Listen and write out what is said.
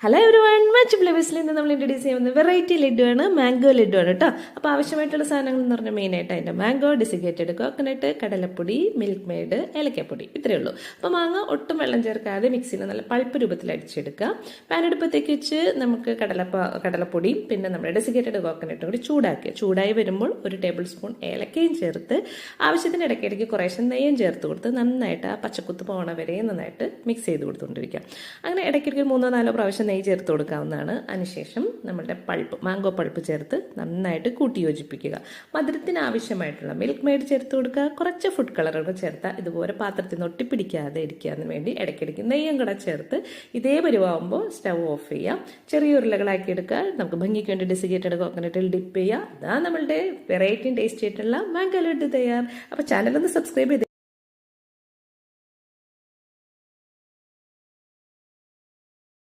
Hello every one much ഫ്ലേവേഴ്സിൽ നിന്ന് നമ്മൾ introduce ചെയ്യുന്നത് വെറൈറ്റി ലഡുവാണ്, മാംഗോ ലഡുവാണ് കേട്ടോ. അപ്പോൾ ആവശ്യമായിട്ടുള്ള സാധനങ്ങൾ എന്ന് പറഞ്ഞാൽ മെയിനായിട്ട് അതിൻ്റെ മാംഗോ, ഡെസിക്കേറ്റഡ് കോക്കനട്ട്, കടലപ്പൊടി, മിൽക്ക് മെയ്ഡ്, ഏലക്കപ്പൊടി, ഇത്രയേ ഉള്ളൂ. അപ്പോൾ മാങ്ങ ഒട്ടും വെള്ളം ചേർക്കാതെ മിക്സിയിൽ നല്ല പൾപ്പ് രൂപത്തിൽ അടിച്ചെടുക്കുക. പാനെടുപ്പത്തേക്ക് വെച്ച് നമുക്ക് കടലപ്പൊടിയും പിന്നെ നമ്മുടെ ഡെസിക്കേറ്റഡ് കോക്കനട്ടും കൂടി ചൂടായി വരുമ്പോൾ ഒരു ടേബിൾ സ്പൂൺ ഏലക്കയും ചേർത്ത് ആവശ്യത്തിന് ഇടയ്ക്കിടയ്ക്ക് കുറേശ്ശെ നെയ്യും ചേർത്ത് കൊടുത്ത് നന്നായിട്ട് ആ പച്ചക്കുത്ത് പോകണ വരെ നന്നായിട്ട് മിക്സ് ചെയ്ത് കൊടുത്തുകൊണ്ടിരിക്കുക. അങ്ങനെ ഇടയ്ക്കിടയ്ക്ക് 3-4 പ്രാവശ്യം നെയ്യ് ചേർത്ത് കൊടുക്കാവുന്നതാണ്. അതിനുശേഷം നമ്മുടെ മാംഗോ പൾപ്പ് ചേർത്ത് നന്നായിട്ട് കൂട്ടി യോജിപ്പിക്കുക. മധുരത്തിന് ആവശ്യമായിട്ടുള്ള മിൽക്ക് മെയ്ഡ് ചേർത്ത് കൊടുക്കുക. കുറച്ച് ഫുഡ് കളറൊക്കെ ചേർത്താൽ ഇതുപോലെ പാത്രത്തിൽ നിന്ന് ഒട്ടിപ്പിടിക്കാതെ ഇരിക്കാതിന് വേണ്ടി ഇടയ്ക്കിടയ്ക്ക് നെയ്യും കൂടെ ചേർത്ത് ഇതേ പരുവാകുമ്പോൾ സ്റ്റൗ ഓഫ് ചെയ്യാം. ചെറിയ ഉരുളകളാക്കി എടുക്കുക. നമുക്ക് ഭംഗിക്ക് വേണ്ടി ഡെസിക്കേറ്റഡ് കോക്കനട്ടിൽ ഡിപ്പ് ചെയ്യുക. അതാ നമ്മളുടെ വെറൈറ്റി ടേസ്റ്റ് ആയിട്ടുള്ള മാംഗോ ലഡു തയ്യാർ. അപ്പോൾ ചാനലൊന്ന് സബ്സ്ക്രൈബ് ചെയ്ത്